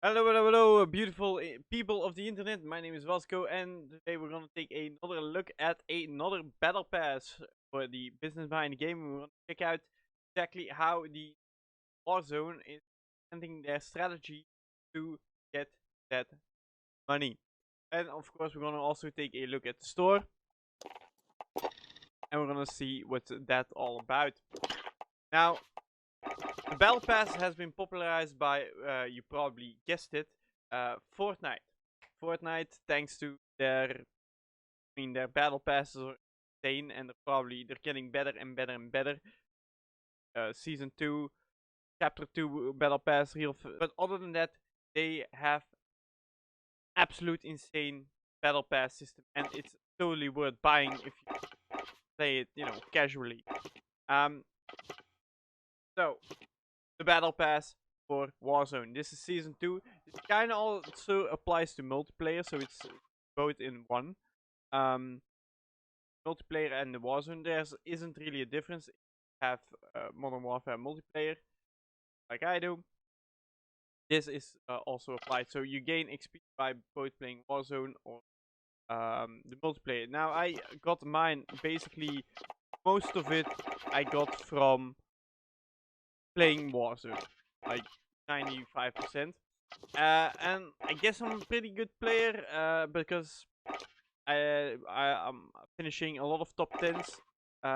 Hello, hello, hello, beautiful people of the internet. My name is Whelsko, and today we're gonna take another look at another battle pass for the business behind the game. We're gonna check out exactly how the Warzone is implementing their strategy to get that money. And of course, we're gonna also take a look at the store, and we're gonna see what's that all about. Now, the Battle Pass has been popularized by, you probably guessed it, Fortnite. Fortnite, thanks to their Battle Passes are insane, and they're getting better and better and better. Season 2, Chapter 2 Battle Pass, but other than that, they have absolute insane Battle Pass system, and it's totally worth buying if you play it, casually. Um, so the Battle Pass for Warzone. This is Season 2. This kind of also applies to multiplayer, so it's both in one. Um, Multiplayer and the Warzone, there isn't really a difference. If you have Modern Warfare multiplayer, like I do, this is also applied. So you gain XP by both playing Warzone or the multiplayer. Now, I got mine, basically, most of it I got from playing Warzone. Like 95%. And I guess I'm a pretty good player because I'm finishing a lot of top 10s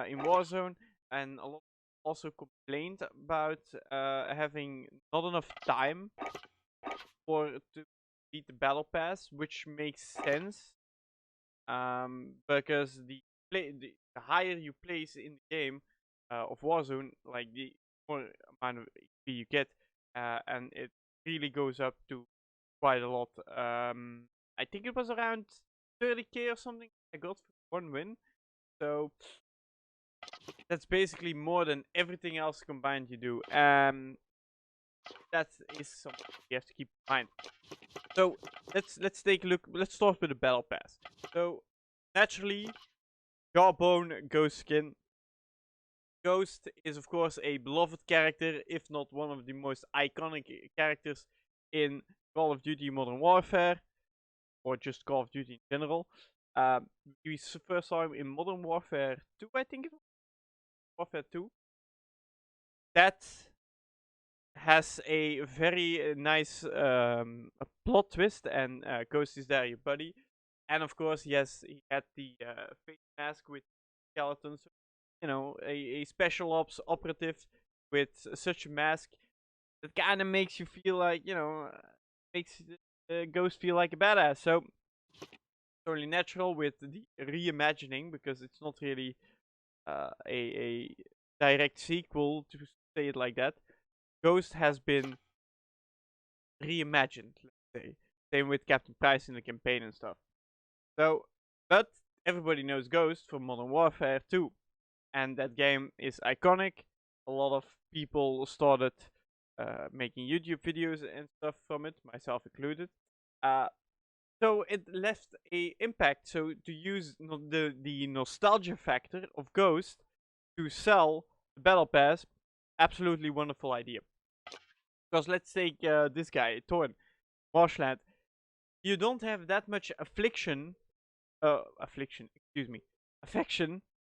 in Warzone, and a lot also complained about having not enough time to beat the Battle Pass, which makes sense because the higher you place in the game of Warzone, like the more amount of XP you get, and it really goes up to quite a lot. I think it was around 30k or something I got for one win. So that's basically more than everything else combined you do. That is something you have to keep in mind. So let's take a look. Let's start with the Battle Pass. So naturally, Jawbone Ghost skin. Ghost is of course a beloved character, if not one of the most iconic characters in Call of Duty Modern Warfare, or just Call of Duty in general. We first saw him in Modern Warfare 2, I think it was. Warfare 2. That has a very nice a plot twist, and Ghost is there, your buddy. And of course, he had the face mask with skeletons. A special ops operative with such a mask that kind of makes you feel like, makes Ghost feel like a badass. So, totally natural with the reimagining, because it's not really a direct sequel, to say it like that. Ghost has been reimagined, let's say. Same with Captain Price in the campaign and stuff. So, but everybody knows Ghost from Modern Warfare 2, and that game is iconic. A lot of people started making YouTube videos and stuff from it, myself included. So it left a impact. So to use the nostalgia factor of Ghost to sell the Battle Pass, absolutely wonderful idea. Because let's take this guy, Torn, Marshland. You don't have that much affection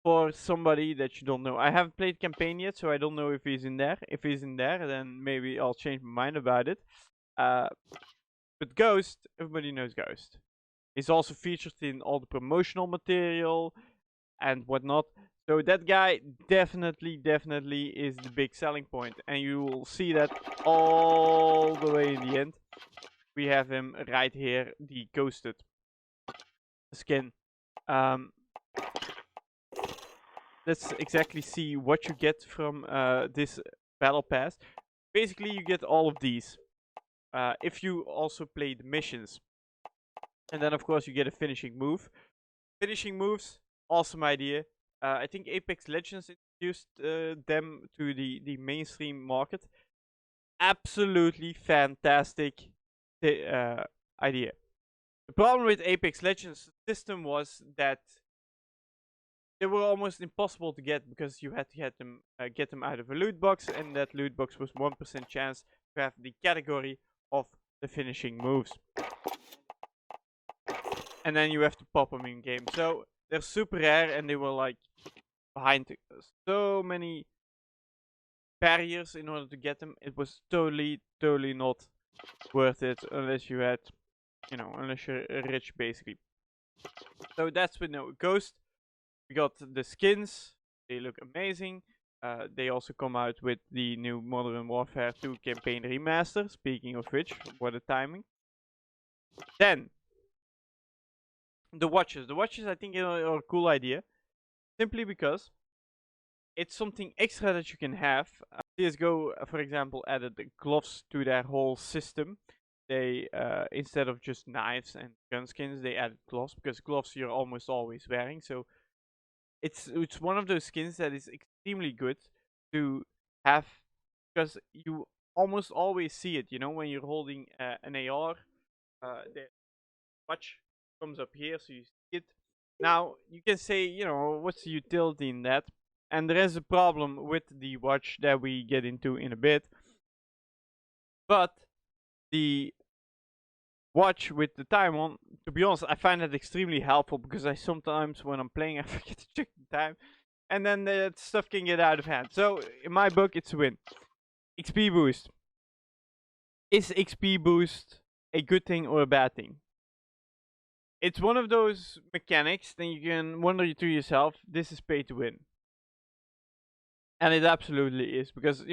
for somebody that you don't know. I haven't played campaign yet, so I don't know if he's in there. If he's in there, then maybe I'll change my mind about it. But Ghost, everybody knows Ghost. He's also featured in all the promotional material and whatnot. So that guy definitely is the big selling point. And you will see that all the way in the end. We have him right here, the Ghosted skin. Let's exactly see what you get from this Battle Pass. Basically, you get all of these. If you also play the missions. And then, of course, you get a finishing move. Finishing moves, awesome idea. I think Apex Legends introduced them to the mainstream market. Absolutely fantastic idea. The problem with Apex Legends system was that they were almost impossible to get, because you had to get them out of a loot box, and that loot box was 1% chance to have the category of the finishing moves. And then you have to pop them in game. So they're super rare, and they were like behind so many barriers in order to get them. It was totally not worth it unless you had, unless you're rich basically. So that's with no Ghost. We got the skins. They look amazing. They also come out with the new Modern Warfare 2 campaign remaster. Speaking of which, what a timing. Then the watches. The watches, I think, are a cool idea. Simply because it's something extra that you can have. CSGO, for example, added the gloves to their whole system. They, instead of just knives and gun skins, they added gloves, because gloves you're almost always wearing. So it's one of those skins that is extremely good to have, because you almost always see it. When you're holding an AR, the watch comes up here, so you see it. Now you can say, what's the utility in that? And there is a problem with the watch that we get into in a bit. But the watch with the time on, to be honest, I find that extremely helpful, because I sometimes, when I'm playing, I forget to check the time, and then the stuff can get out of hand. So in my book, it's a win. XP boost. Is XP boost a good thing or a bad thing? It's one of those mechanics that you can wonder to yourself, this is pay to win. And it absolutely is, because,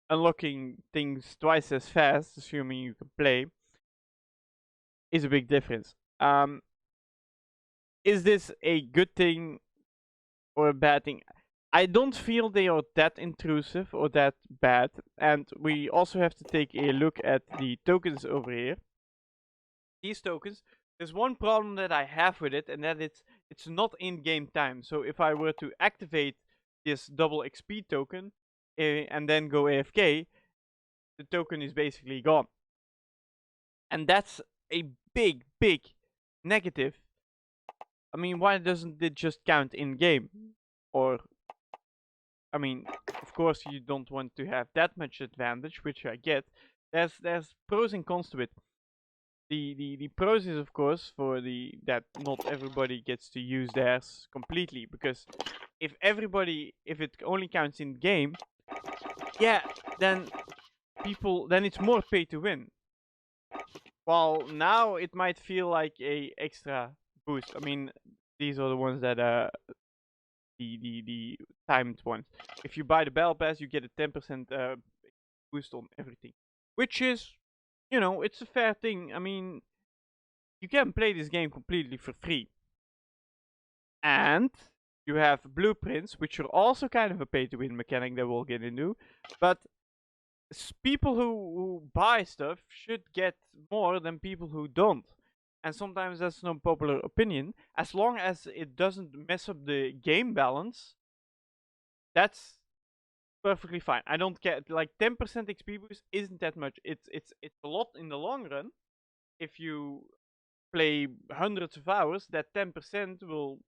unlocking things twice as fast, assuming you can play, is a big difference. Is this a good thing or a bad thing? I don't feel they are that intrusive or that bad. And we also have to take a look at the tokens over here. These tokens, there's one problem that I have with it, and that it's not in game time. So if I were to activate this double XP token and then go AFK, the token is basically gone. And that's a big negative. I mean, why doesn't it just count in game? Or, I mean, of course you don't want to have that much advantage, which I get. There's pros and cons to it. The pros is, of course, that not everybody gets to use theirs completely, because if it only counts in game, yeah, then it's more pay to win. While now it might feel like a extra boost. I mean, these are the ones that the timed ones. If you buy the Battlepass, you get a 10% boost on everything, which is, it's a fair thing. I mean, you can play this game completely for free. And you have blueprints, which are also kind of a pay-to-win mechanic that we'll get into. But people who buy stuff should get more than people who don't. And sometimes that's no popular opinion. As long as it doesn't mess up the game balance, that's perfectly fine. I don't care. Like 10% XP boost isn't that much. It's a lot in the long run. If you play hundreds of hours, that 10% will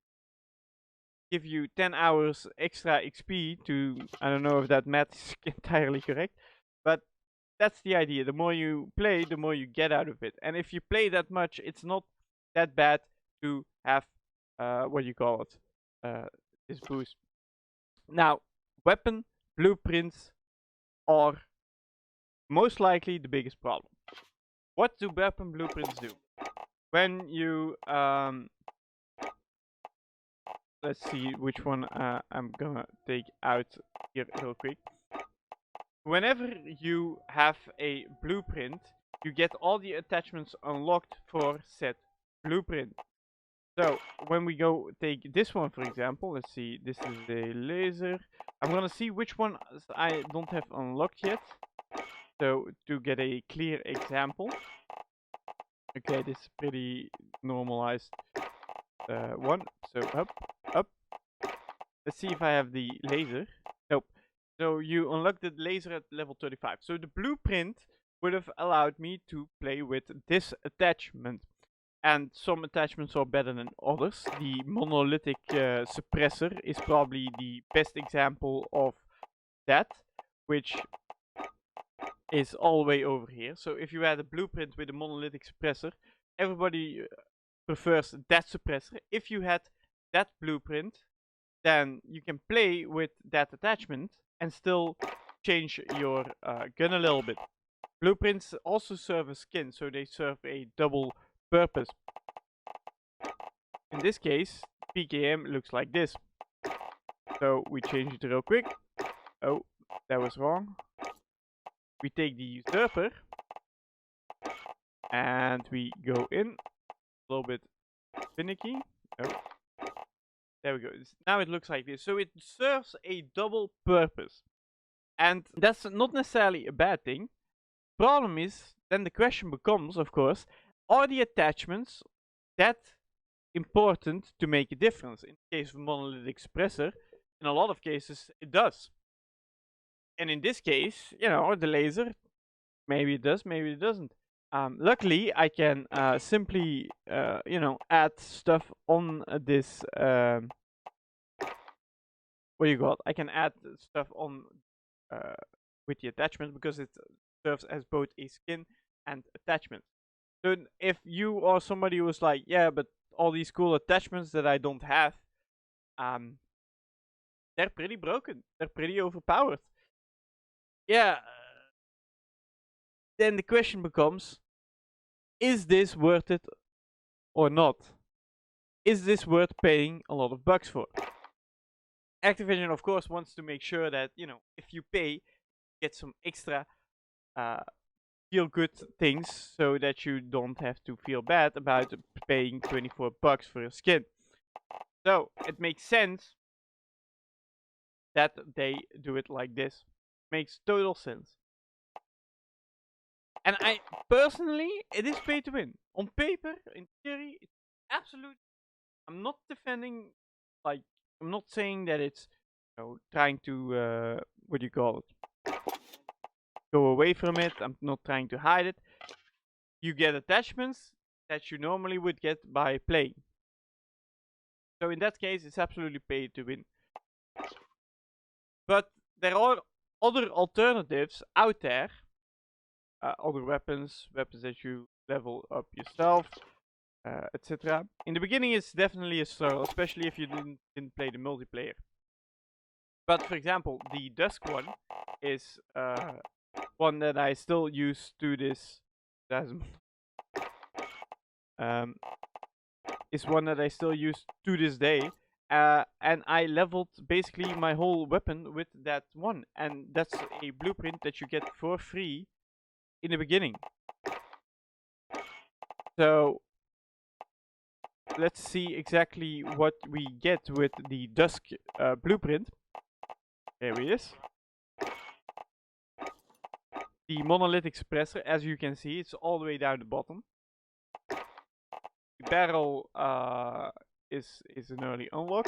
give you 10 hours extra XP to, I don't know if that math is entirely correct, but that's the idea. The more you play, the more you get out of it. And if you play that much, it's not that bad to have, this boost. Now, weapon blueprints are most likely the biggest problem. What do weapon blueprints do? When you, let's see which one I'm gonna take out here real quick. Whenever you have a blueprint, you get all the attachments unlocked for said blueprint. So when we go take this one, for example, let's see, this is a laser. I'm gonna see which one I don't have unlocked yet. So to get a clear example. Okay, this is pretty normalized one. So up. Let's see if I have the laser. Nope. So you unlock the laser at level 35. So the blueprint would have allowed me to play with this attachment. And some attachments are better than others. The monolithic suppressor is probably the best example of that, which is all the way over here. So if you had a blueprint with a monolithic suppressor, everybody prefers that suppressor. If you had that blueprint, then you can play with that attachment and still change your gun a little bit. Blueprints also serve as skin, so they serve a double purpose. In this case, PKM looks like this. So we change it real quick. Oh, that was wrong. We take the usurper and we go in a little bit finicky. Oh, there we go. Now it looks like this. So it serves a double purpose. And that's not necessarily a bad thing. Problem is, then the question becomes, of course, are the attachments that important to make a difference? In the case of a monolithic suppressor, in a lot of cases, it does. And in this case, you know, the laser, maybe it does, maybe it doesn't. Luckily, I can simply, you know, add stuff on this. What you got? I can add stuff on with the attachment because it serves as both a skin and attachment. So if you are somebody who's like, yeah, but all these cool attachments that I don't have, they're pretty broken. They're pretty overpowered. Yeah. Then the question becomes, is this worth it or not? Is this worth paying a lot of bucks for? Activision, of course, wants to make sure that, you know, if you pay, you get some extra feel good things so that you don't have to feel bad about paying 24 bucks for a skin. So it makes sense that they do it like this. Makes total sense. And I personally, it is pay to win. On paper, in theory, it's absolute. I'm not defending, like, I'm not saying that it's, you know, trying to, what do you call it? Go away from it. I'm not trying to hide it. You get attachments that you normally would get by playing. So in that case, it's absolutely pay to win. But there are other alternatives out there. Other weapons that you level up yourself, etc. In the beginning, it's definitely a struggle, especially if you didn't play the multiplayer. But for example, the Dusk one is one that I still use to this. Is one that I still use to this day. And I leveled basically my whole weapon with that one, and that's a blueprint that you get for free in the beginning. So let's see exactly what we get with the Dusk blueprint. There he is. The monolithic suppressor, as you can see, it's all the way down the bottom. The barrel is an early unlock,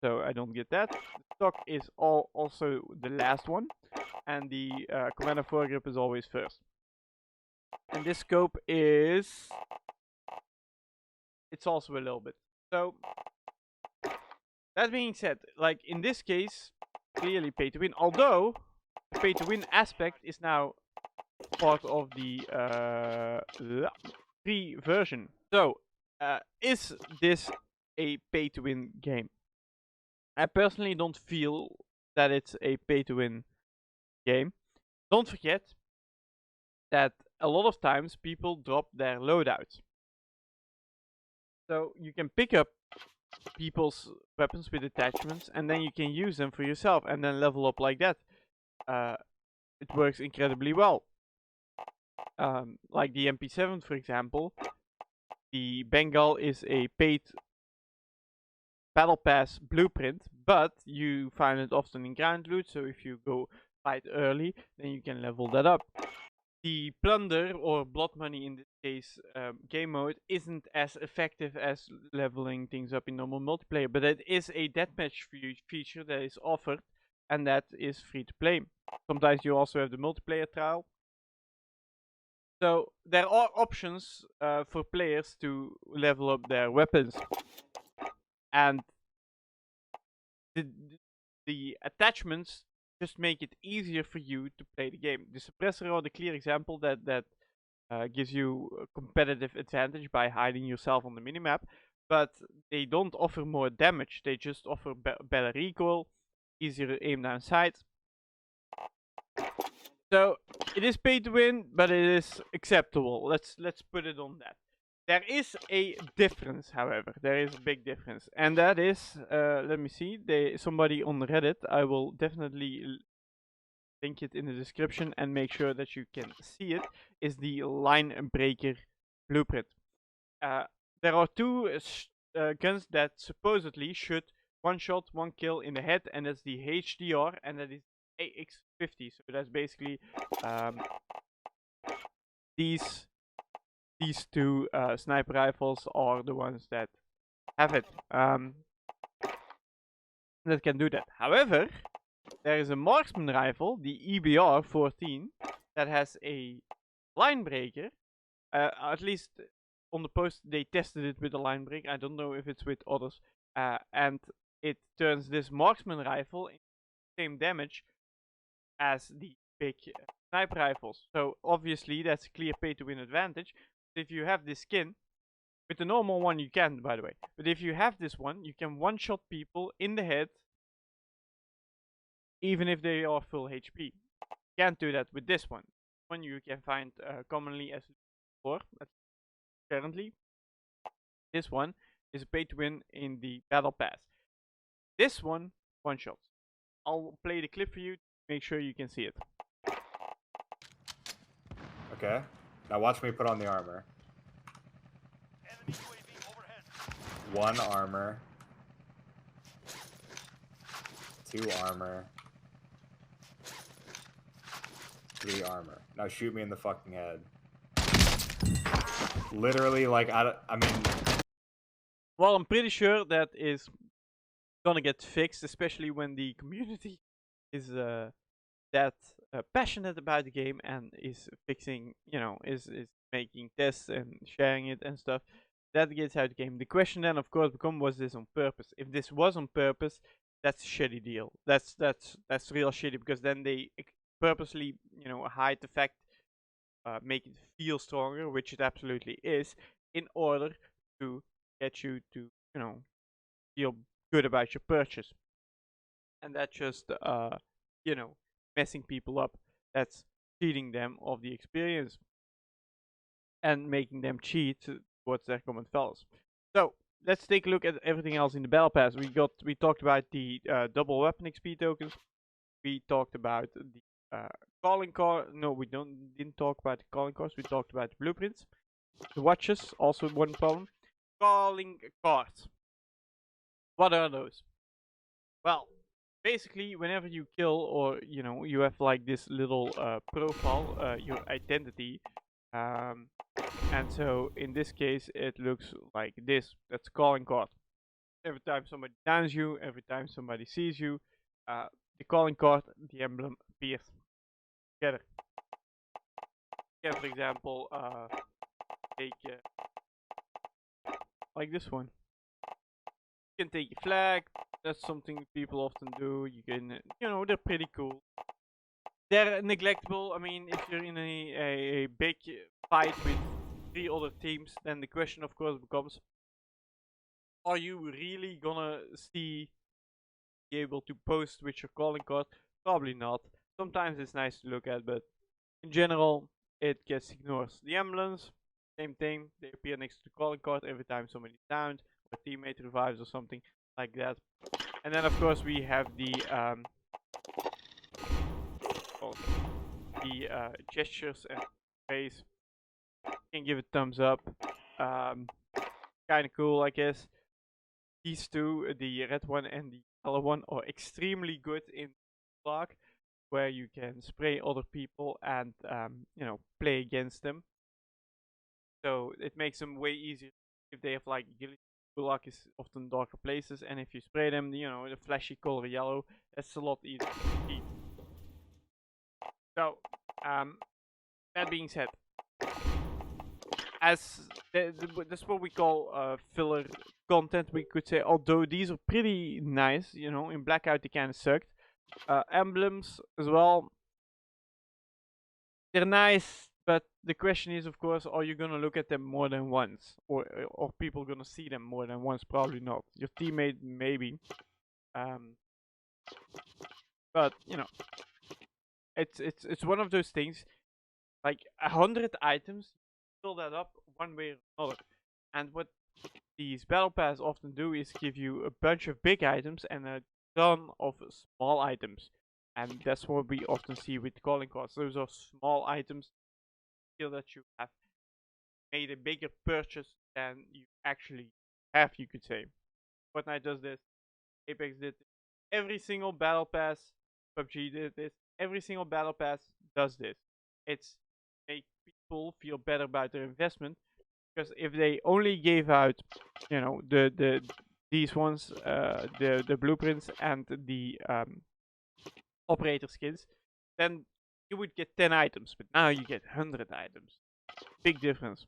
so I don't get that. The stock is also the last one, and the commander foregrip is always first. And this scope is, it's also a little bit. So that being said, like in this case, clearly pay to win. Although the pay to win aspect is now part of the free version. So is this a pay to win game? I personally don't feel that it's a pay to win game. Don't forget that a lot of times people drop their loadouts. So you can pick up people's weapons with attachments and then you can use them for yourself and then level up like that. It works incredibly well. Like the MP7, for example, the Bengal is a paid Battlepass blueprint, but you find it often in ground loot, so if you go fight early, then you can level that up. The plunder, or blood money in this case, game mode, isn't as effective as leveling things up in normal multiplayer, but it is a deathmatch feature that is offered, and that is free to play. Sometimes you also have the multiplayer trial. So there are options for players to level up their weapons. And the attachments just make it easier for you to play the game. The suppressor are the clear example that gives you a competitive advantage by hiding yourself on the minimap, but they don't offer more damage. They just offer better recoil, easier aim down sight. So it is pay to win, but it is acceptable. Let's put it on that. There is a difference, however. There is a big difference, and that is, let me see. Somebody on Reddit. I will definitely link it in the description and make sure that you can see it. Is the line breaker blueprint. There are two guns that supposedly shoot one shot, one kill in the head, and that's the HDR, and that is AX50. So that's basically these two sniper rifles are the ones that have it. That can do that. However, there is a marksman rifle, the EBR-14, that has a line breaker. At least on the post they tested it with a line break. I don't know if it's with others. And it turns this marksman rifle in the same damage as the big sniper rifles. So obviously that's a clear pay to win advantage. If you have this skin, with the normal one you can, by the way. But if you have this one, you can one-shot people in the head, even if they are full HP. Can't do that with this one. One you can find commonly as 4, currently. This one is a pay to win in the battle pass. This one shots. I'll play the clip for you to make sure you can see it. Okay. Now watch me put on the armor. 1 armor. 2 armor. 3 armor. Now shoot me in the fucking head. Literally, like, I mean... Well, I'm pretty sure that is gonna get fixed, especially when the community is that passionate about the game and is fixing, is making tests and sharing it and stuff. That gets out the game. The question then, of course, becomes: was this on purpose? If this was on purpose, that's a shitty deal. That's real shitty, because then they purposely, hide the fact, make it feel stronger, which it absolutely is, in order to get you to, feel good about your purchase. And that's just, messing people up. That's cheating them of the experience and making them cheat towards their common fellows. So let's take a look at everything else in the battle pass. We talked about the double weapon XP tokens. We talked about the calling card. No, we didn't talk about the calling cards. We talked about the blueprints. The watches, also one problem. Calling cards. What are those? Well, basically, whenever you kill, or you have like this little profile, your identity, and so in this case it looks like this. That's a calling card. Every time somebody downs you, every time somebody sees you, the calling card, the emblem appears together. For example, take like this one. You can take a flag. That's something people often do. You can, they're pretty cool. They're neglectable. I mean, if you're in a big fight with 3 other teams, then the question, of course, becomes: are you really gonna be able to post with your calling card? Probably not. Sometimes it's nice to look at, but in general, it gets ignored. The emblems, same thing. They appear next to the calling card every time somebody's downed, or a teammate revives, or something like that. And then, of course, we have the gestures and face. You can give it thumbs up. Kind of cool, I guess. These two, the red one and the yellow one, are extremely good in block, where you can spray other people and play against them. So it makes them way easier if they have like agility. Gulag is often darker places, and if you spray them, the flashy color yellow, that's a lot easier to see. So, that being said, as that's what we call filler content, we could say. Although these are pretty nice, in Blackout they kind of sucked. Emblems as well. They're nice, but the question is, of course, are you gonna look at them more than once, or people gonna see them more than once? Probably not. Your teammate maybe, um, but you know, it's one of those things. Like 100 items, fill that up one way or another. And what these battle pass often do is give you a bunch of big items and a ton of small items. And that's what we often see with calling cards. Those are small items. Feel that you have made a bigger purchase than you actually have, you could say. Fortnite does this. Apex did this. Every single battle pass, PUBG did this. Every single battle pass does this. It's make people feel better about their investment, because if they only gave out, you know, these ones, the blueprints and the operator skins, then you would get 10 items, but now you get 100 items. Big difference.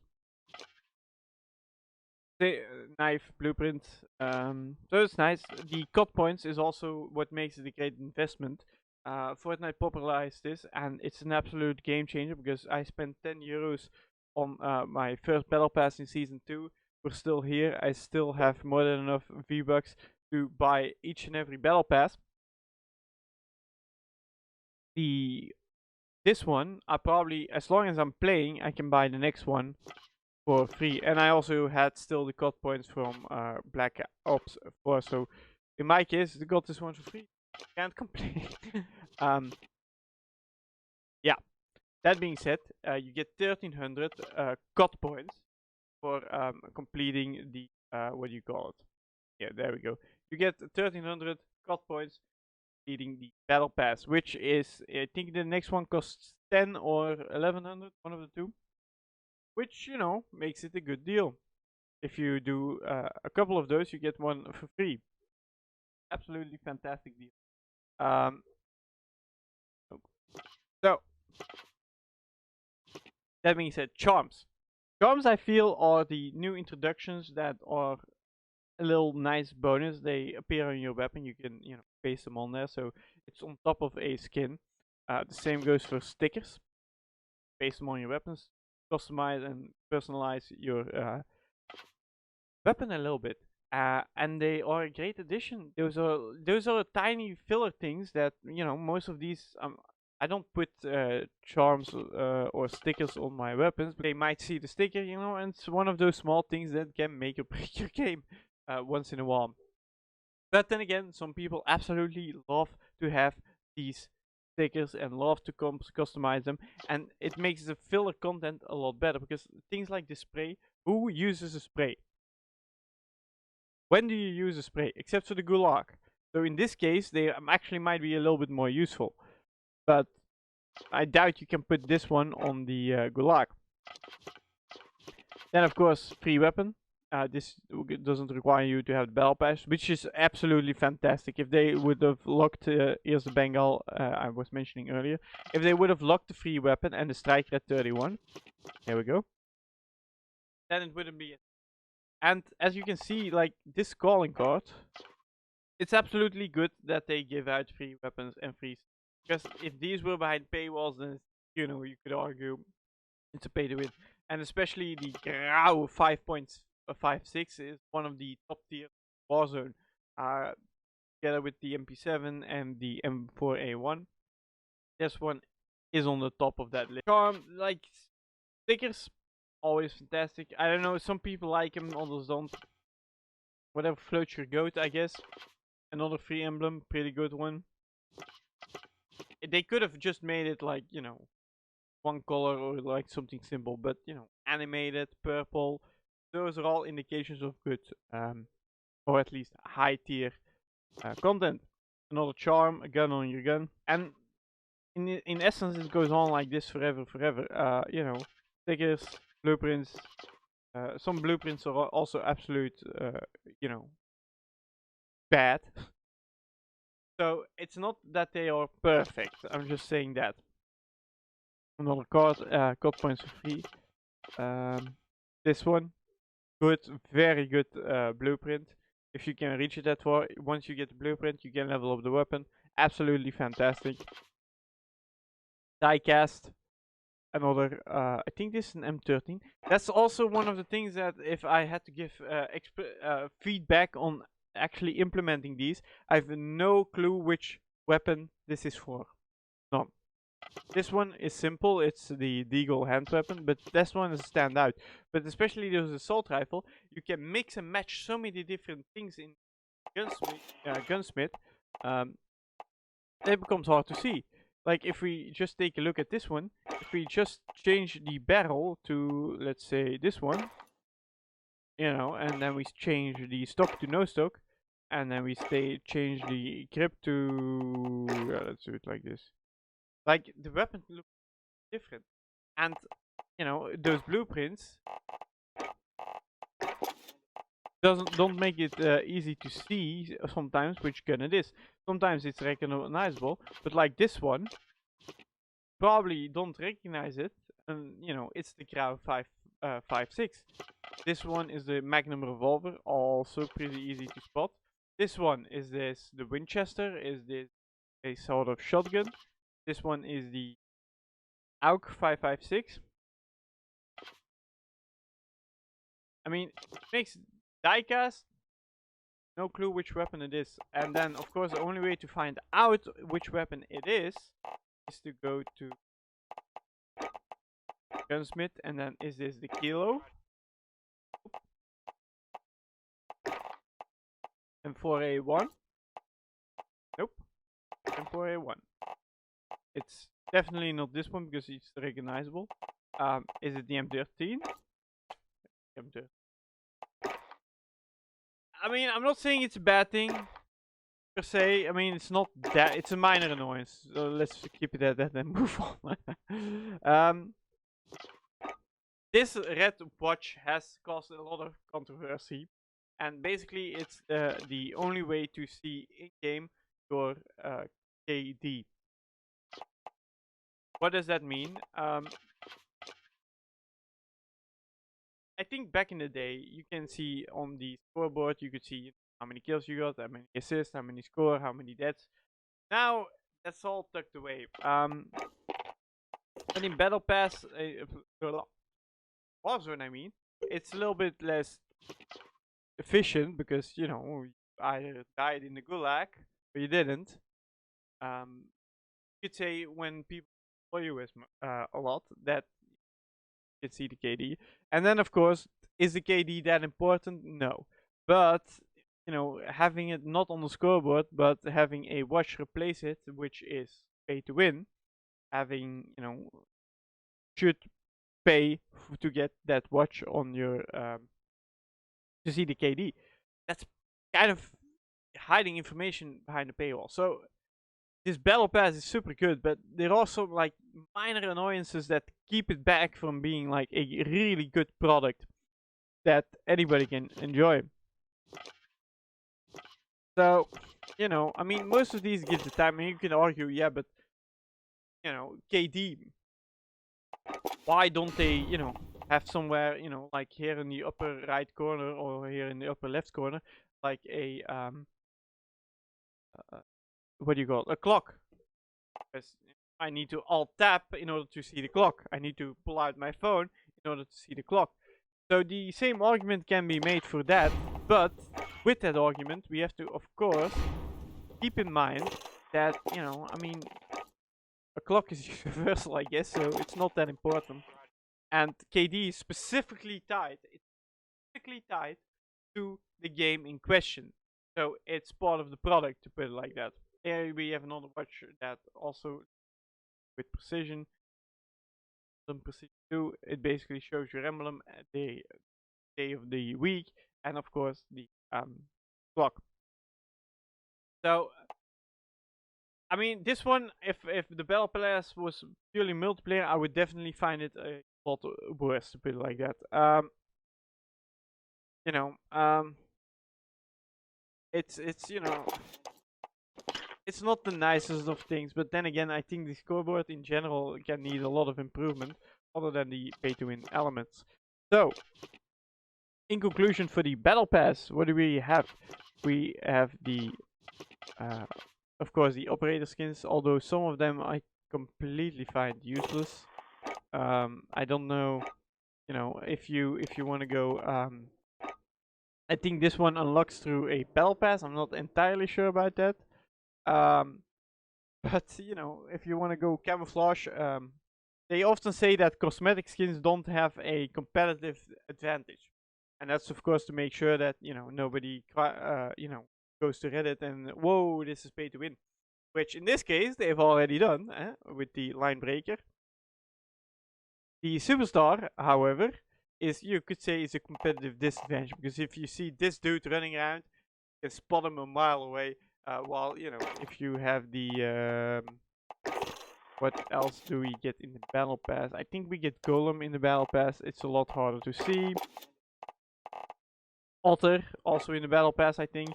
The knife blueprint, so it's nice. The cut points is also what makes it a great investment. Fortnite popularized this, and it's an absolute game changer because I spent €10 on my first battle pass in season 2. We're still here. I still have more than enough V-Bucks to buy each and every battle pass. This one, I probably, as long as I'm playing, I can buy the next one for free. And I also had still the cut points from Black Ops 4. So in my case, I got this one for free. Can't complain. Yeah. That being said, you get 1300 cut points for completing the what do you call it? Yeah, there we go. You get 1300 cut points completing the battle pass, which is, I think the next one costs 10 or 1100, one of the two, which, you know, makes it a good deal. If you do a couple of those, you get one for free. Absolutely fantastic deal. So that being said, charms. Charms, I feel, are the new introductions that are a little nice bonus. They appear on your weapon. You can, you know, paste them on there, so it's on top of a skin. The same goes for stickers. Paste them on your weapons. Customize and personalize your weapon a little bit. And they are a great addition. Those are tiny filler things that, you know, most of these I don't put charms or stickers on my weapons, but they might see the sticker, you know, and it's one of those small things that can make or break your game once in a while. But then again, some people absolutely love to have these stickers and love to customize them, and it makes the filler content a lot better, because things like the spray, who uses a spray? When do you use a spray? Except for the gulag. So in this case, they actually might be a little bit more useful. But I doubt you can put this one on the gulag. Then of course, free weapon. This doesn't require you to have the battle pass, which is absolutely fantastic. If they would have locked, here's the Bengal I was mentioning earlier. If they would have locked the free weapon and the striker at 31, there we go, then it wouldn't be it. And as you can see, like this calling card, it's absolutely good that they give out free weapons and free. Because if these were behind paywalls, then, you know, you could argue it's a pay to win. And especially the Grau 5.56 is one of the top tier Warzone, together with the MP7 and the M4A1. This one is on the top of that list. Charm, like stickers, always fantastic. I don't know, some people like them, others don't. Whatever floats your goat, I guess. Another free emblem, pretty good one. They could have just made it like, you know, one color or like something simple, but, you know, animated, purple. Those are all indications of good, or at least high tier content. Another charm, a gun on your gun, and in essence, it goes on like this forever. You know, stickers, blueprints. Some blueprints are also absolute, you know, bad. So it's not that they are perfect. I'm just saying that. Another card, code points for free. This one, good, very good blueprint. If you can reach it that far, once you get the blueprint, you can level up the weapon, absolutely fantastic. Diecast, another, I think this is an M13. That's also one of the things that if I had to give feedback on actually implementing these, I have no clue which weapon this is for. None. This one is simple, it's the Deagle hand weapon, but this one is a standout. But especially this assault rifle, you can mix and match so many different things in Gunsmith, it becomes hard to see. Like if we just take a look at this one, if we just change the barrel to, let's say, this one, and then we change the stock to no stock, and then we change the grip to, let's do it like this. Like the weapon looks different, and those blueprints don't make it easy to see sometimes which gun it is. Sometimes it's recognizable, but like this one, probably don't recognize it, and it's the Grau 5.56. This one is the Magnum revolver, also pretty easy to spot. This one is the Winchester, is this a sort of shotgun. This one is the AUK 5.56. I mean, it makes diecast, no clue which weapon it is. And then, of course, the only way to find out which weapon it is to go to Gunsmith, and then is this the Kilo? M4A1? Nope. M4A1. It's definitely not this one because it's recognizable. Is it the M13? M13. I mean, I'm not saying it's a bad thing per se. I mean, it's not that. It's a minor annoyance. So let's keep it at that and move on. This red watch has caused a lot of controversy, and basically, it's the only way to see in game your KD. What does that mean? I think back in the day, you can see on the scoreboard, you could see how many kills you got, how many assists, how many score, how many deaths. Now, that's all tucked away. And in Battlepass, Warzone, I mean, it's a little bit less efficient because, you either died in the gulag or you didn't. You could say when people follow you a lot, that you can see the KD. And then, of course, is the KD that important? No. But, having it not on the scoreboard, but having a watch replace it, which is pay to win, having, should pay to get that watch on your, to see the KD. That's kind of hiding information behind the paywall. So, this battle pass is super good, but there are some like minor annoyances that keep it back from being like a really good product that anybody can enjoy. So, I mean, most of these give the time, and you can argue, yeah, but KD, why don't they, have somewhere, like here in the upper right corner or here in the upper left corner, like a what do you call it? A clock. Because I need to alt tap in order to see the clock. I need to pull out my phone in order to see the clock. So the same argument can be made for that, but with that argument, we have to, of course, keep in mind that, I mean, a clock is universal, I guess, so it's not that important. And KD is specifically tied. It's specifically tied to the game in question. So it's part of the product, to put it like that. Here we have another watch that also with precision. Some precision too. It basically shows your emblem, the day of the week, and of course the clock. So I mean, this one, if the Battlepass was purely multiplayer, I would definitely find it a lot worse, to put it like that. It's it's not the nicest of things, but then again, I think the scoreboard in general can need a lot of improvement, other than the pay-to-win elements. So, in conclusion, for the Battle Pass, what do we have? We have the of course, the operator skins, although some of them I completely find useless. I don't know, if you want to go. I think this one unlocks through a Battlepass. I'm not entirely sure about that. Um, but if you want to go camouflage, they often say that cosmetic skins don't have a competitive advantage, and that's of course to make sure that nobody goes to Reddit and whoa, this is pay to win, which in this case they've already done with the line breaker. The superstar, however, you could say is a competitive disadvantage, because if you see this dude running around, you can spot him a mile away. While if you have the what else do we get in the battle pass? I think we get Golem in the battle pass. It's a lot harder to see. Otter also in the battle pass. I think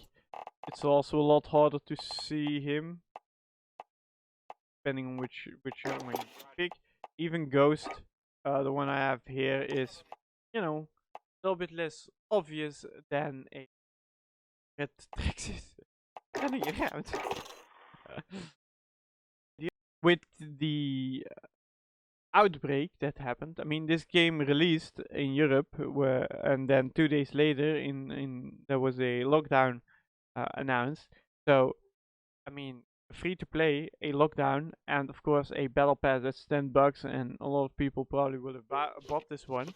it's also a lot harder to see him, depending on which one you pick. Even Ghost, the one I have here, is a little bit less obvious than a Red Texas running around. With the outbreak that happened, I mean, this game released in Europe, and then 2 days later, there was a lockdown announced. So, I mean, free to play, a lockdown, and of course a battle pass that's $10, and a lot of people probably would have bought this one.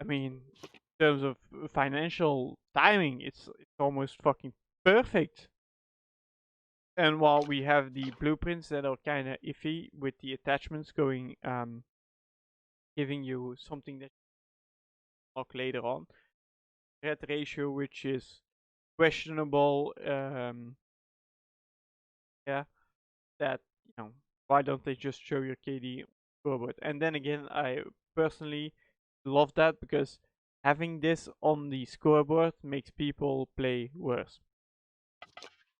I mean, in terms of financial timing, it's almost fucking perfect. And while we have the blueprints that are kind of iffy with the attachments going, giving you something that you unlock later on, red ratio, which is questionable, yeah, that why don't they just show your KD scoreboard? And then again, I personally love that, because having this on the scoreboard makes people play worse.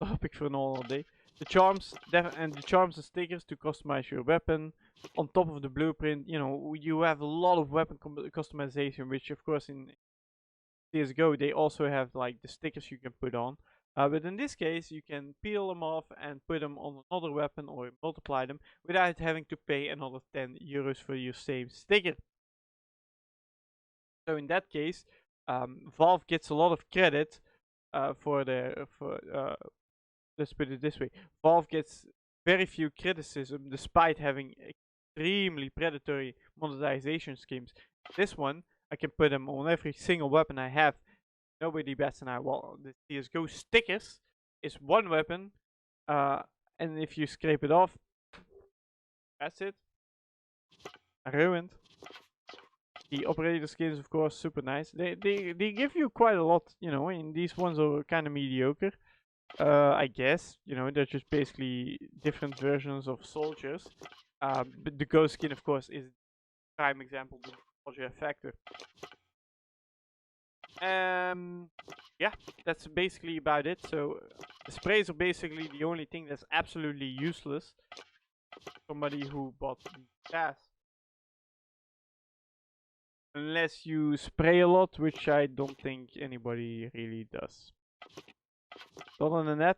Topic for an all day. The charms and stickers to customize your weapon. On top of the blueprint, you have a lot of weapon customization, which of course in CSGO they also have like the stickers you can put on. But in this case, you can peel them off and put them on another weapon or multiply them without having to pay another €10 for your same sticker. So in that case, Valve gets a lot of credit let's put it this way. Valve gets very few criticism despite having extremely predatory monetization schemes. This one, I can put them on every single weapon I have. Nobody bats an eye. Well, the CSGO stickers is one weapon, and if you scrape it off, that's it. Ruined. The operator skins, of course, super nice. They give you quite a lot, and these ones are kind of mediocre. I guess, they're just basically different versions of soldiers. But the ghost skin, of course, is a prime example of the soldier factor. Yeah, that's basically about it. So the sprays are basically the only thing that's absolutely useless. Somebody who bought the pass. Unless you spray a lot, which I don't think anybody really does. Other than that,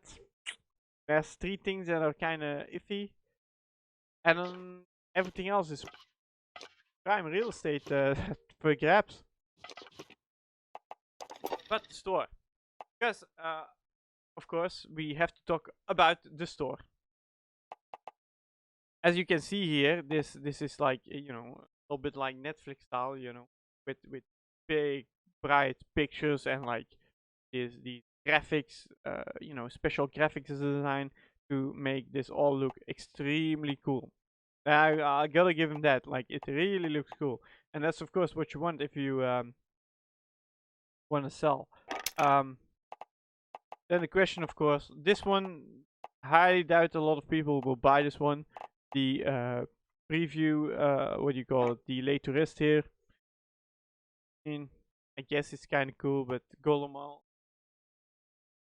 there's 3 things that are kind of iffy. And everything else is prime real estate for grabs. But the store. Because, of course, we have to talk about the store. As you can see here, this is like, a little bit like Netflix style, with big, bright pictures and like these graphics, special graphics design to make this all look extremely cool. I gotta give him that. Like, it really looks cool, and that's of course what you want if you want to sell. Then the question, of course, this one, highly doubt a lot of people will buy this one. The preview, what do you call it? The lay to rest here. I guess it's kind of cool, but Golem,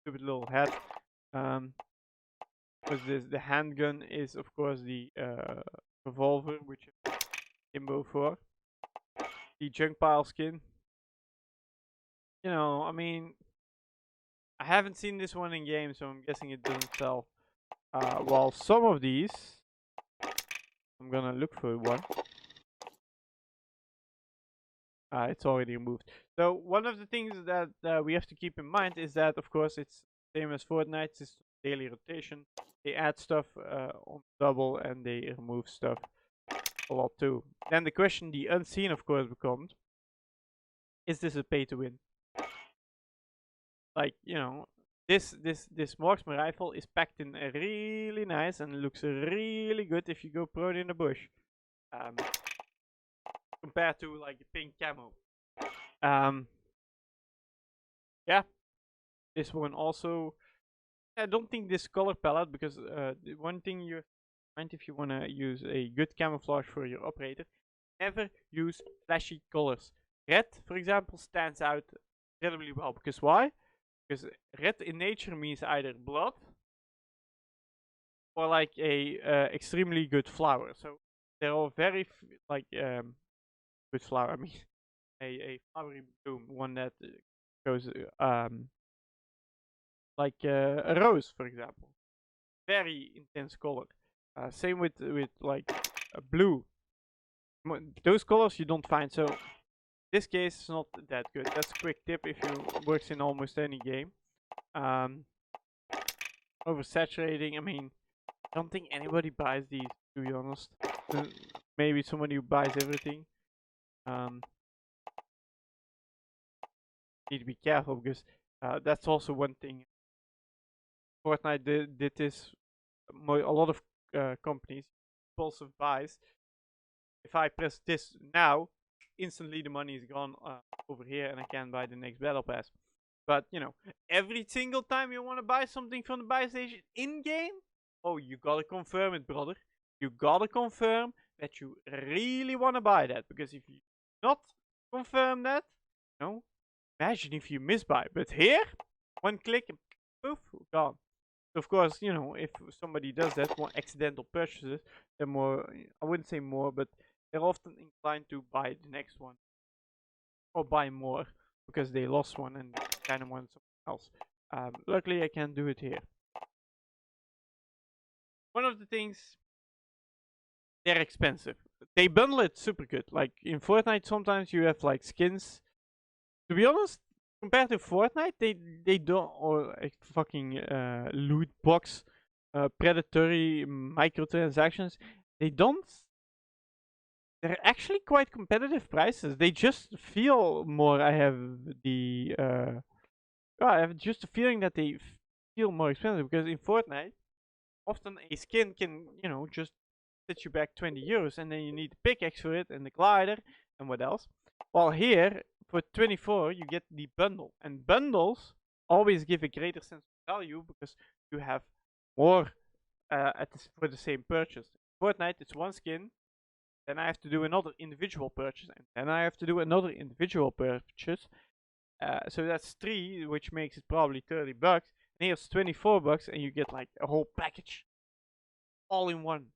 stupid little head. Because the handgun is of course the revolver, which is imbo for. The junk pile skin. I mean, I haven't seen this one in game, so I'm guessing it doesn't sell. While some of these, I'm gonna look for one. It's already removed. So one of the things that we have to keep in mind is that, of course, it's same as Fortnite. It's daily rotation. They add stuff on double and they remove stuff a lot too. Then the question, the unseen, of course, becomes: is this a pay to win? Like, you know, this marksman rifle is packed in really nice and looks really good if you go prone in the bush. Compared to like the pink camo. Yeah, this one also. I don't think this color palette, because the one thing you mind if you want to use a good camouflage for your operator, never use flashy colors. Red, for example, stands out incredibly well. Because why? Because red in nature means either blood or like a extremely good flower. So they're all very good flower. I mean, a flowery bloom, one that goes like a rose, for example. Very intense color. Same with like blue. Those colors you don't find. So this case is not that good. That's a quick tip if you works in almost any game. Oversaturating. I mean, I don't think anybody buys these, to be honest. Maybe somebody who buys everything. Need to be careful, because that's also one thing. Fortnite did this. A lot of companies impulsive buys. If I press this now, instantly the money is gone over here, and I can buy the next battle pass. But you know, every single time you want to buy something from the buy station in game, oh, you gotta confirm it, brother. You gotta confirm that you really want to buy that, because if you not confirm that, you know, imagine if you misbuy. But here, one click, poof, gone. Of course, you know, if somebody does that, one accidental purchases, they're more, I wouldn't say more, but they're often inclined to buy the next one. Or buy more, because they lost one and kind of want something else. Luckily, I can't do it here. One of the things, they're expensive. They bundle it super good. Like in Fortnite, sometimes you have like skins. To be honest, compared to Fortnite, they don't, or a fucking loot box, predatory microtransactions. They don't. They're actually quite competitive prices. They just feel more. I have just a feeling that they feel more expensive, because in Fortnite, often a skin can, you know, just set you back 20 euros, and then you need the pickaxe for it and the glider and what else. While here, for 24, you get the bundle, and bundles always give a greater sense of value, because you have more for the same purchase. Fortnite, it's one skin, then I have to do another individual purchase, and then I have to do another individual purchase. So that's 3, which makes it probably 30 bucks. And here's 24 bucks, and you get like a whole package, all in one.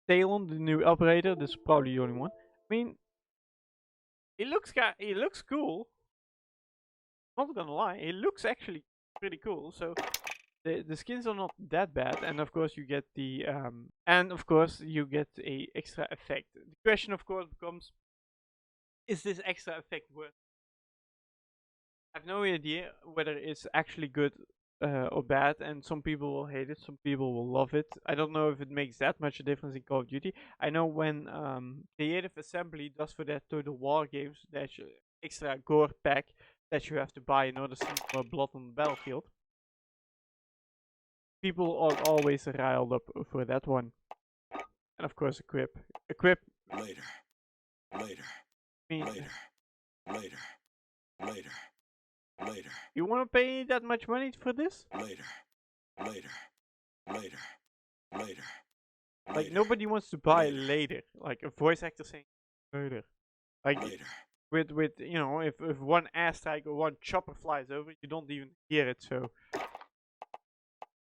Talon, the new operator, this is probably the only one. I mean, it looks cool. Not gonna lie, it looks actually pretty cool. So the skins are not that bad, and of course you get the a extra effect. The question, of course, becomes: is this extra effect worth? I have no idea whether it's actually good or bad, and some people will hate it, some people will love it. I don't know if it makes that much a difference in Call of Duty. I know when Creative Assembly does for their Total War games, there's extra gore pack that you have to buy in order to see more blood on the battlefield. People are always riled up for that one. And of course, equip. Later. Later. I mean, Later. Later. Later. You want to pay that much money for this? Later. Later. Later. Later. Like, nobody wants to buy later. Like a voice actor saying later. Like later. With you know, if one airstrike or one chopper flies over, you don't even hear it. So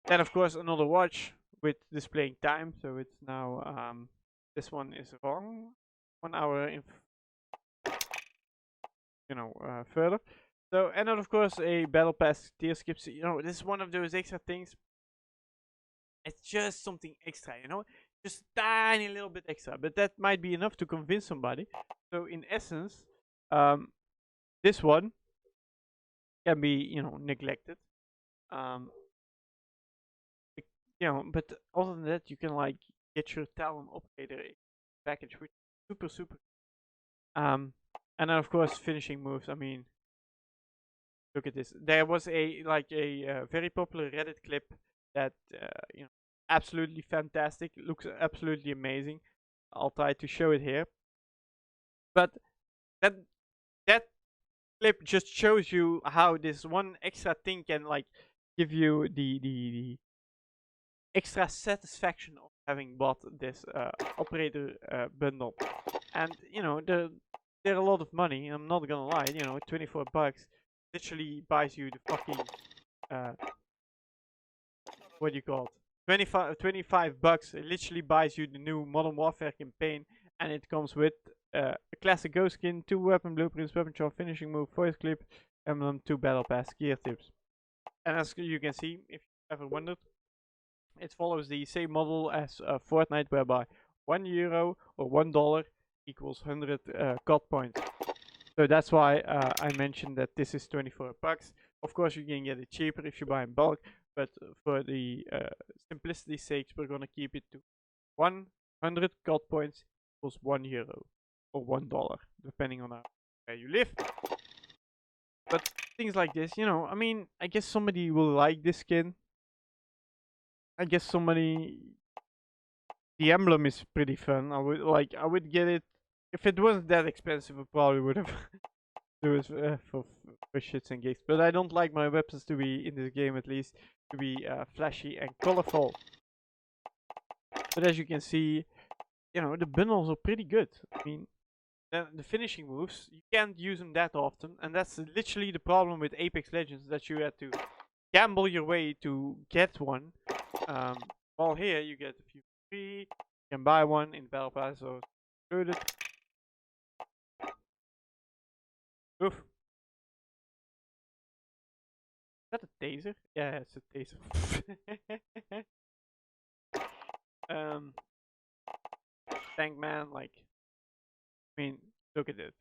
then, of course, another watch with displaying time. So it's now this one is wrong. 1 hour in, further. So, and then of course a battle pass tier skips. You know, this is one of those extra things. It's just something extra, you know, just a tiny little bit extra, but that might be enough to convince somebody. So in essence, this one can be, you know, neglected. Um, you know, but other than that, you can like get your Talon operator package, which is super. And then of course finishing moves. I mean, look at this. There was a very popular Reddit clip that you know, absolutely fantastic. Looks absolutely amazing. I'll try to show it here. But that that clip just shows you how this one extra thing can like give you the extra satisfaction of having bought this operator bundle. And you know, they're a lot of money. I'm not gonna lie. You know, 24 bucks literally buys you the fucking what do you call it? 25 bucks. It literally buys you the new Modern Warfare campaign, and it comes with a classic ghost skin, 2 weapon blueprints, weapon chop, finishing move, voice clip, emblem, 2 battle pass, gear tips. And as you can see, if you ever wondered, it follows the same model as Fortnite, whereby €1 or $1 equals 100 COD points. So that's why I mentioned that this is 24 bucks. Of course, you can get it cheaper if you buy in bulk, but for the simplicity's sake, we're gonna keep it to 100 COD points equals €1 or $1, depending on where you live. But things like this, you know, I mean, I guess somebody will like this skin. I guess somebody. The emblem is pretty fun. I would get it if it wasn't that expensive. I probably would have do it for shits and gigs. But I don't like my weapons to be in this game, at least, to be flashy and colorful. But as you can see, you know, the bundles are pretty good. I mean, the finishing moves, you can't use them that often, and that's literally the problem with Apex Legends, that you had to gamble your way to get one. While here you get a few free, you can buy one in Battle Pass, so included. Oof. Is that a taser? Yeah, it's a taser. Tank man, like, I mean, look at it.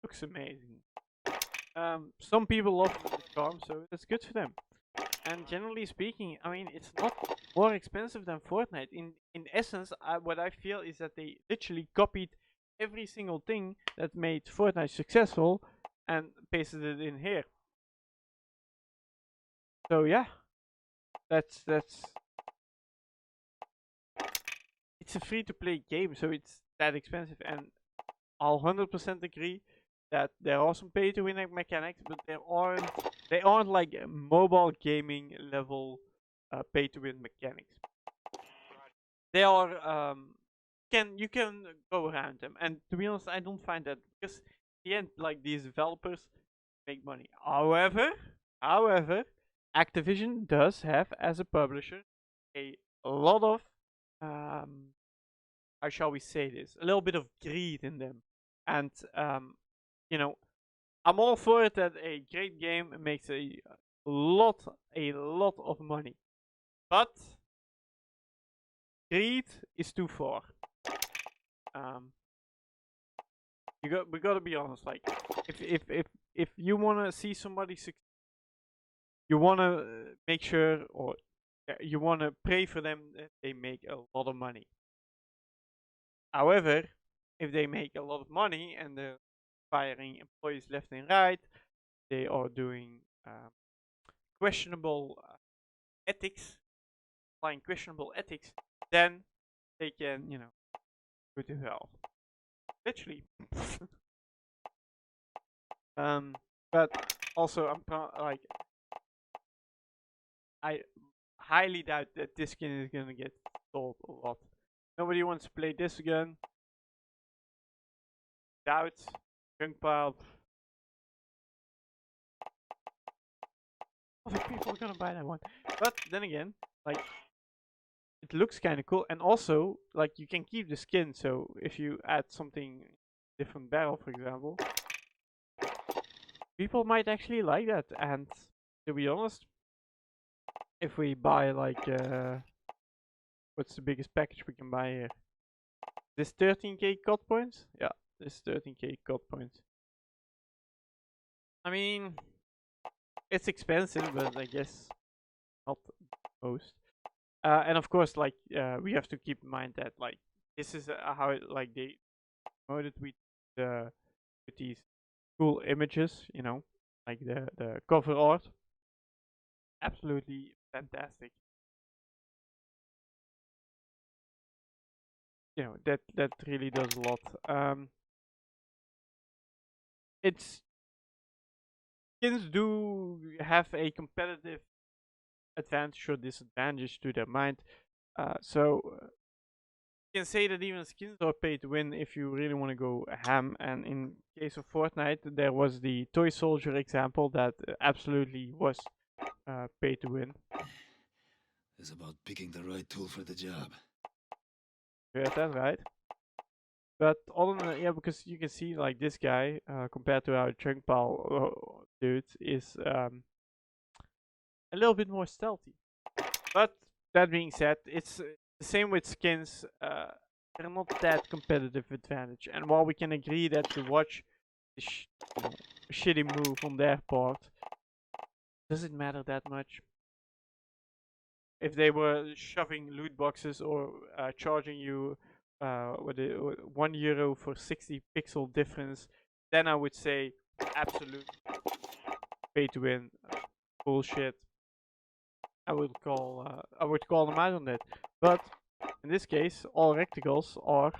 Looks amazing. Some people love the charm, so that's good for them. And generally speaking, I mean, it's not more expensive than Fortnite. In essence, what I feel is that they literally copied every single thing that made Fortnite successful and pasted it in here. So yeah, that's it's a free-to-play game, so it's that expensive, and I'll 100% agree that there are some pay-to-win mechanics, but they aren't like mobile gaming level pay-to-win mechanics. They are you can go around them, and to be honest, I don't find that, because in the end, like, these developers make money. However, Activision does have, as a publisher, a lot of how shall we say this? A little bit of greed in them, and you know, I'm all for it that a great game makes a lot of money, but greed is too far. We gotta be honest. Like, if you wanna see somebody succeed, you wanna make sure, or you wanna pray for them that they make a lot of money. However, if they make a lot of money and they're firing employees left and right, they are doing questionable ethics, applying questionable ethics, then they can, you know, go to hell. Literally. But also, I highly doubt that this skin is gonna get sold a lot. Nobody wants to play this again. Doubt. Junk pile. Other people are gonna buy that one. But then again, like, it looks kind of cool, and also, like, you can keep the skin. So if you add something different barrel, for example, people might actually like that. And to be honest, if we buy like what's the biggest package we can buy here? This 13k COD points? Yeah, this 13k COD points. I mean, it's expensive, but I guess not most. And of course, like we have to keep in mind that like this is how it, like they promoted with these cool images, you know, like the cover art. Absolutely fantastic. You know, that really does a lot. It's skins do have a competitive advantage or disadvantage to their mind. So you can say that even skins are pay to win if you really want to go ham. And in case of Fortnite, there was the toy soldier example that absolutely was pay to win. It's about picking the right tool for the job. You heard that right? But other than that, yeah, because you can see like this guy compared to our chunk pile dude is a little bit more stealthy. But that being said, it's the same with skins. They're not that competitive advantage. And while we can agree that to watch is a shitty move on their part, does it matter that much? If they were shoving loot boxes or charging you with €1 for 60 pixel difference, then I would say absolute pay to win bullshit. I would call them out on that. But in this case, all rectangles are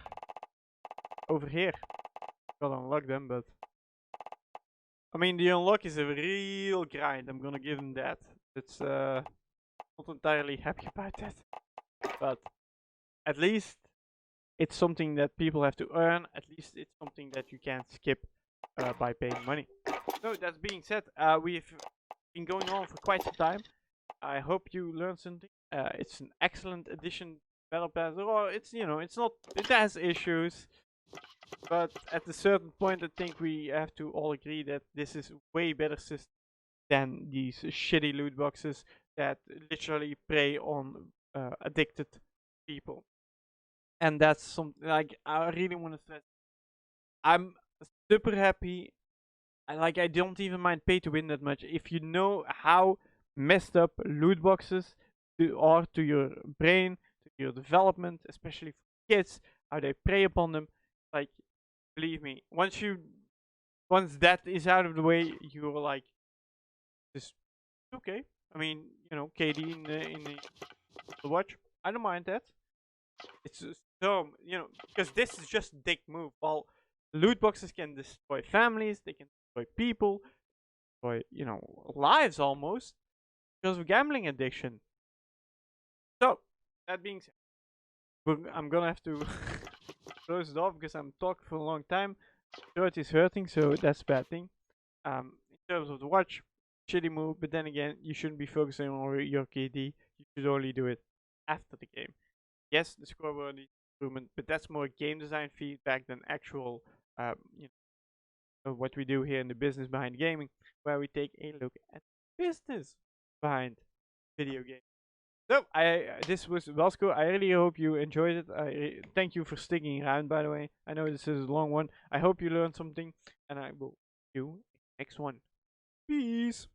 over here. Gotta unlock them, but I mean the unlock is a real grind. I'm gonna give them that. It's not entirely happy about that, but at least it's something that people have to earn. At least it's something that you can't skip by paying money. So that being said, we've been going on for quite some time. I hope you learned something. It's an excellent addition to Battlepass. Or it's it's not. It has issues, but at a certain point, I think we have to all agree that this is way better system than these shitty loot boxes that literally prey on addicted people. And that's something like I really want to stress. I'm super happy. I don't even mind pay to win that much. If you know how messed up loot boxes are to your brain, to your development, especially for kids, how they prey upon them, like believe me, once that is out of the way, you're like, this okay. I mean, KD in the watch, I don't mind that. It's so because this is just a dick move. While loot boxes can destroy families, they can destroy people, destroy lives almost because of gambling addiction. So that being said, I'm gonna have to close it off because I'm talking for a long time. Throat is hurting, so that's a bad thing. In terms of the watch, shitty move, but then again, you shouldn't be focusing on your KD. You should only do it after the game. Yes, the scoreboard needs improvement, but that's more game design feedback than actual, what we do here in the business behind gaming, where we take a look at business behind video games. So, this was Whelsko. I really hope you enjoyed it. I thank you for sticking around, by the way. I know this is a long one. I hope you learned something, and I will see you next one. Peace.